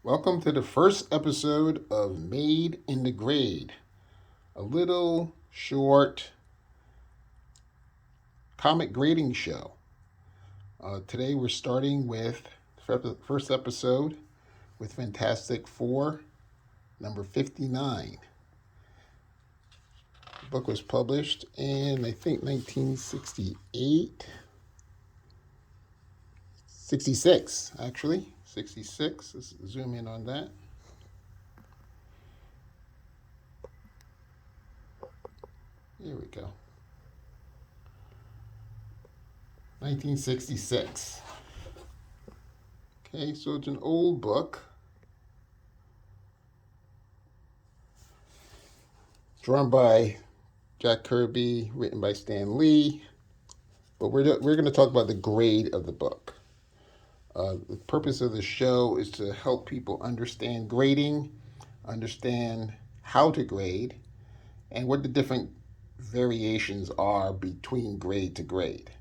Welcome to the first episode of Made in the Grade, a little short comic grading show. Today we're starting with the first episode with Fantastic Four, number 59. The book was published in, I think, 1968. 66, actually. 66. Let's zoom in on that. Here we go. 1966. Okay, so it's an old book. Drawn by Jack Kirby, written by Stan Lee. But we're going to talk about the grade of the book. The purpose of the show is to help people understand grading, understand how to grade, and what the different variations are between grade to grade.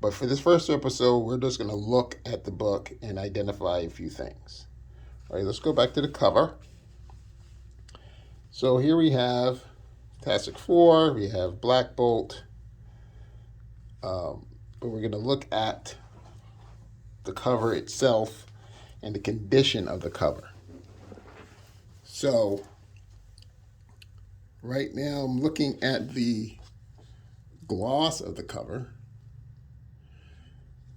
But for this first episode, we're just going to look at the book and identify a few things. All right, let's go back to the cover. So here we have Fantastic Four, we have Black Bolt, but we're going to look at the cover itself and the condition of the cover. So right now I'm looking at the gloss of the cover.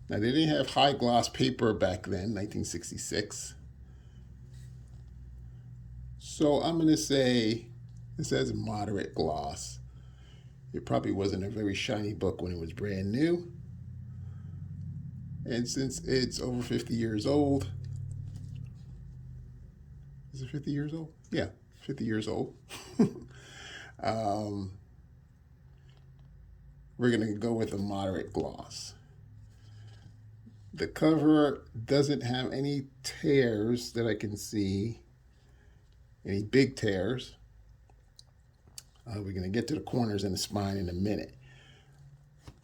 Now they didn't have high gloss paper back then, 1966. So I'm going to say this has moderate gloss. It probably wasn't a very shiny book when it was brand new. And since it's over 50 years old, is it 50 years old? Yeah, 50 years old. We're going to go with a moderate gloss. The cover doesn't have any tears that I can see, any big tears. We're going to get to the corners and the spine in a minute.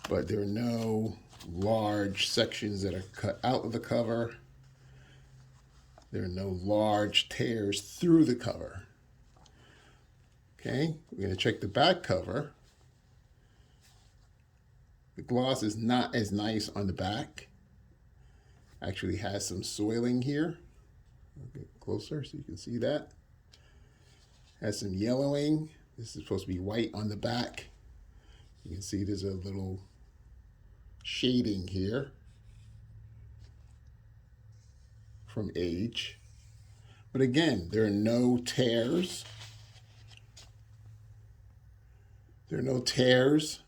But there are no large sections that are cut out of the cover. There are no large tears through the cover. Okay, we're going to check the back cover. The gloss is not as nice on the back. Actually has some soiling here. I'll get closer so you can see that. Has some yellowing. This is supposed to be white on the back. You can see there's a little shading here from age. But again, there are no tears. There are no tears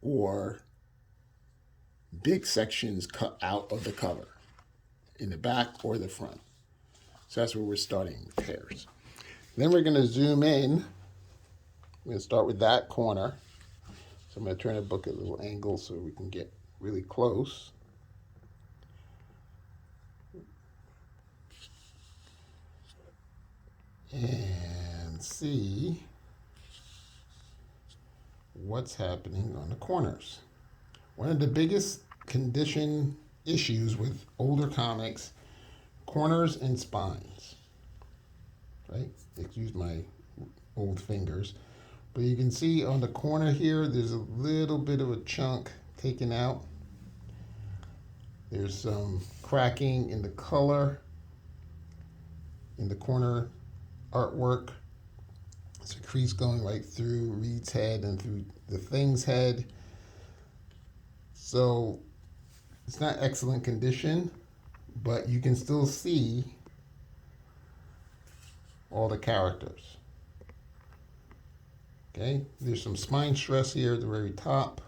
or big sections cut out of the cover in the back or the front. So that's where we're starting with tears. Then we're going to zoom in. We're going to start with that corner. So I'm going to turn the book at a little angle so we can get really close. And see what's happening on the corners. One of the biggest condition issues with older comics, corners and spines. Right? Excuse my old fingers. But you can see on the corner here, there's a little bit of a chunk taken out. There's some cracking in the color in the corner artwork. There's a crease going right through Reed's head and through the Thing's head. So it's not excellent condition, but you can still see all the characters. Okay, there's some spine stress here at the very top.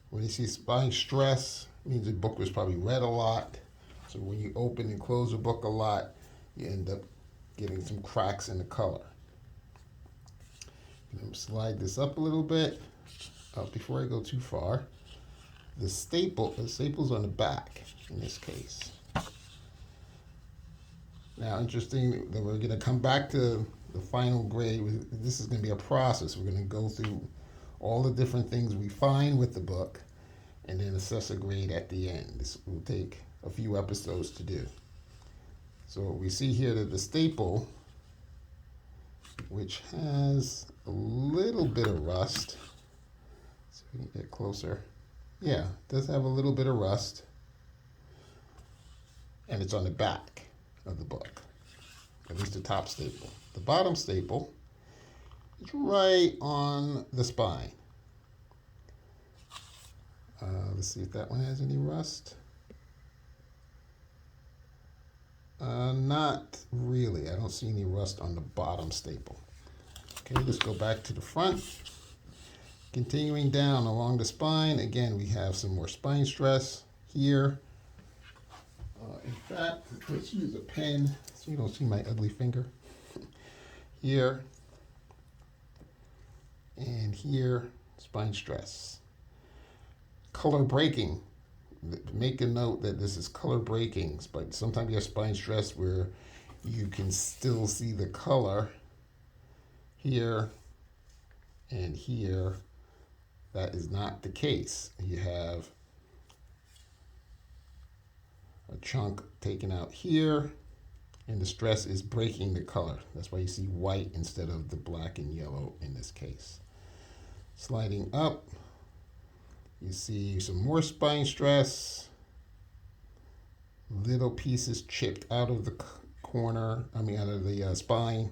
When you see spine stress, it means the book was probably read a lot. So when you open and close the book a lot, you end up getting some cracks in the color. I'm going to slide this up a little bit. Before I go too far, the staple's on the back in this case. Now, interesting that we're going to come back to the final grade. This is going to be a process. We're going to go through all the different things we find with the book and then assess a grade at the end. This will take a few episodes to do. So we see here that the staple, which has a little bit of rust, so we can get closer. Yeah, it does have a little bit of rust, and it's on the back of the book, at least the top staple. The bottom staple is right on the spine. Let's see if that one has any rust. Not really. I don't see any rust on the bottom staple. Okay, let's go back to the front. Continuing down along the spine, again, we have some more spine stress here. In fact, let's use a pen so you don't see my ugly finger. Here and here, spine stress. Color breaking. Make a note that this is color breaking, but sometimes you have spine stress where you can still see the color here and here. That is not the case. You have a chunk taken out here, and the stress is breaking the color. That's why you see white instead of the black and yellow in this case. Sliding up, you see some more spine stress. Little pieces chipped out of the corner, out of the spine.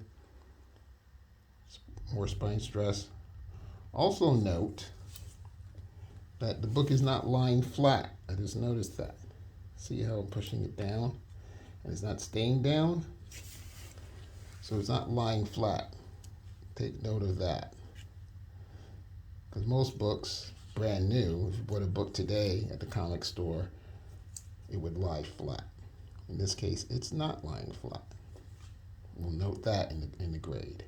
More spine stress. Also note that the book is not lying flat. I just noticed that. See how I'm pushing it down? And it's not staying down? So it's not lying flat. Take note of that. Because most books, brand new, if you bought a book today at the comic store, it would lie flat. In this case, it's not lying flat. We'll note that in the grade.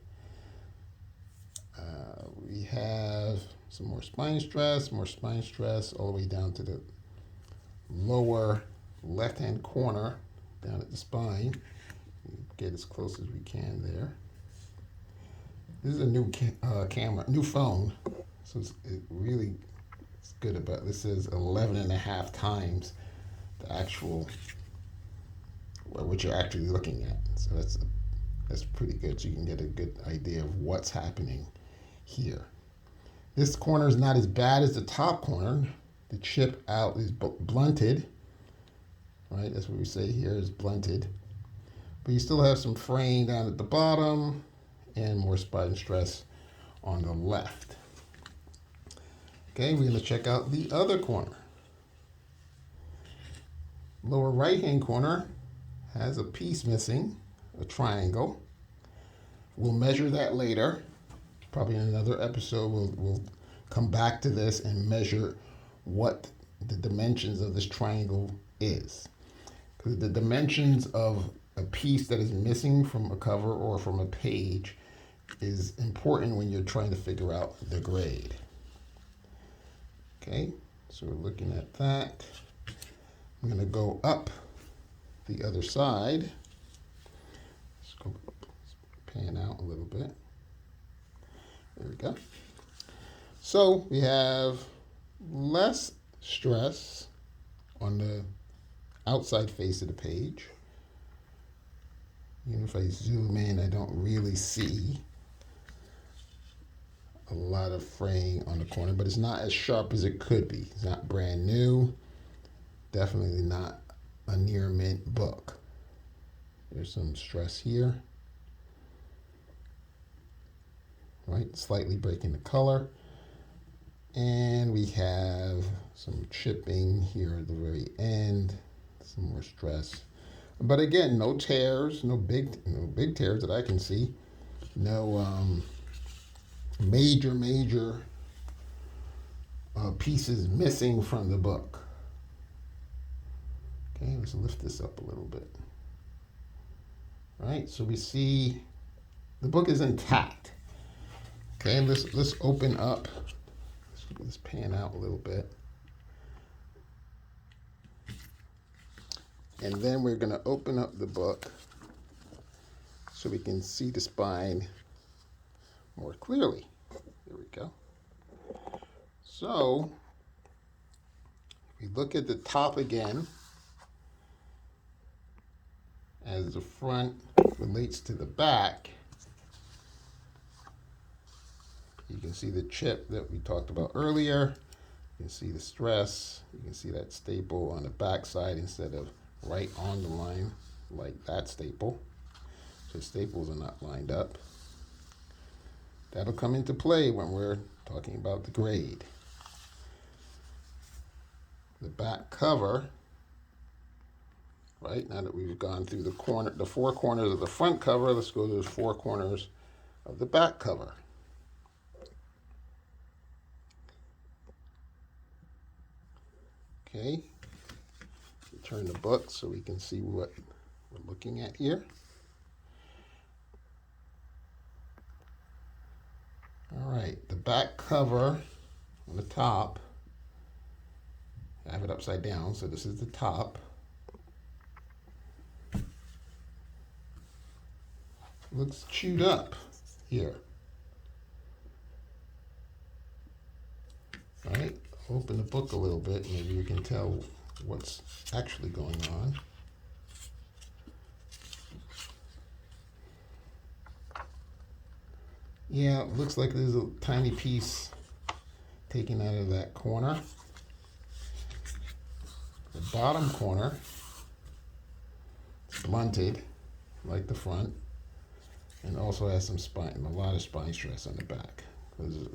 We have some more spine stress all the way down to the lower left-hand corner down at the spine. Get as close as we can there. This is a new new phone, so it's good about this. Is 11.5 times the actual what you're actually looking at. So that's pretty good. So you can get a good idea of what's happening here. This corner is not as bad as the top corner. The chip out is blunted, right? That's what we say here is blunted. But you still have some fraying down at the bottom and more spine stress on the left. Okay, we're going to check out the other corner. Lower right-hand corner has a piece missing, a triangle. We'll measure that later. Probably in another episode, we'll come back to this and measure what the dimensions of this triangle is. Because the dimensions of a piece that is missing from a cover or from a page is important when you're trying to figure out the grade. Okay, so we're looking at that. I'm going to go up the other side. Let's go pan out a little bit. There we go. So we have less stress on the outside face of the page. Even if I zoom in, I don't really see a lot of fraying on the corner, but it's not as sharp as it could be. It's not brand new. Definitely not a near mint book. There's some stress here. Right, slightly breaking the color. And we have some chipping here at the very end, some more stress. But again, no tears, no big tears that I can see. No major pieces missing from the book. Okay, let's lift this up a little bit. All right, so we see the book is intact. Okay, let's open up. Let's pan out a little bit. And then we're going to open up the book so we can see the spine more clearly. There we go. So, we look at the top again. as the front relates to the back, you can see the chip that we talked about earlier. You can see the stress. You can see that staple on the back side instead of right on the line like that staple. So staples are not lined up. That'll come into play when we're talking about the grade. The back cover, right, now that we've gone through the four corners of the front cover, let's go to the four corners of the back cover. Okay, turn the book so we can see what we're looking at here. All right, the back cover on the top, I have it upside down, so this is the top. Looks chewed up here. All right, open the book a little bit, maybe you can tell what's actually going on. Yeah, it looks like there's a tiny piece taken out of that corner. The bottom corner is blunted like the front, and also has some a lot of spine stress on the back. There's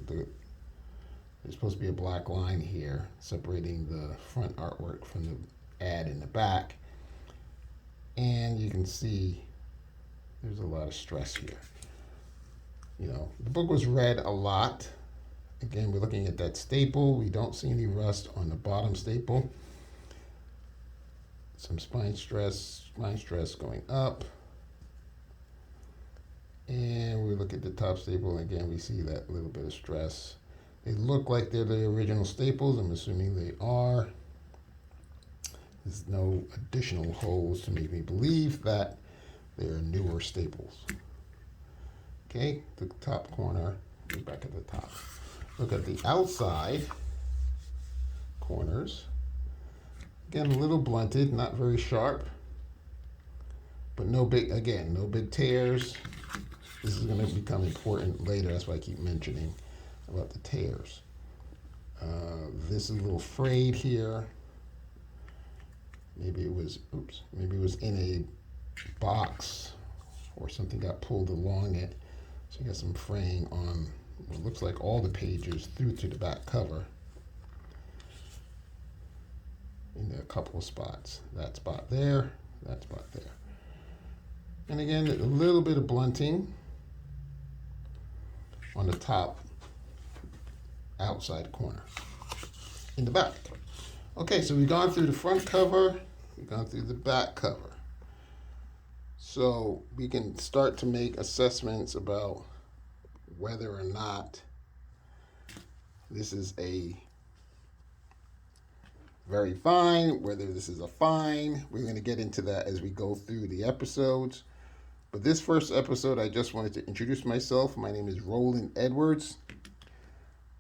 supposed to be a black line here separating the front artwork from the ad in the back, and you can see there's a lot of stress here. You know, the book was read a lot. Again, we're looking at that staple. We don't see any rust on the bottom staple. Some spine stress going up. And we look at the top staple, and again, we see that little bit of stress. They look like they're the original staples. I'm assuming they are. There's no additional holes to make me believe that they're newer staples. Okay, the top corner, back at the top. Look at the outside corners. Again, a little blunted, not very sharp, but no big tears. This is going to become important later. That's why I keep mentioning about the tears. This is a little frayed here. Maybe it was in a box or something got pulled along it. So you got some fraying on what looks like all the pages through to the back cover. In a couple of spots. That spot there, that spot there. And again, a little bit of blunting on the top outside corner in the back. Okay, so we've gone through the front cover, we've gone through the back cover. So we can start to make assessments about whether or not this is a very fine, whether this is a fine. We're going to get into that as we go through the episodes. But this first episode, I just wanted to introduce myself. My name is Roland Edwards.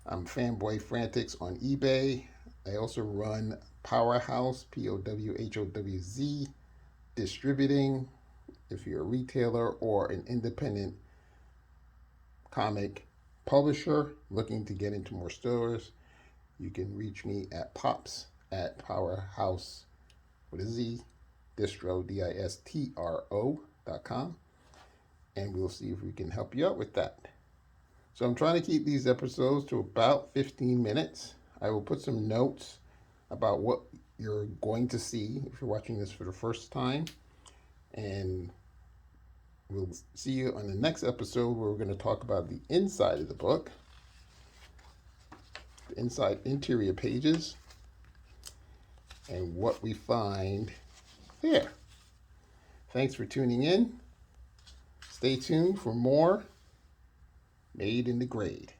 I'm Fanboy Frantics on eBay. I also run Powerhouse, Powhowz, distributing. If you're a retailer or an independent comic publisher looking to get into more stores, you can reach me at pops@powerhouse with a Z, distro, distro.com, and we'll see if we can help you out with that. So I'm trying to keep these episodes to about 15 minutes. I will put some notes about what you're going to see if you're watching this for the first time, and we'll see you on the next episode where we're going to talk about the inside of the book, the inside interior pages, and what we find there. Thanks for tuning in. Stay tuned for more Made in the Grade.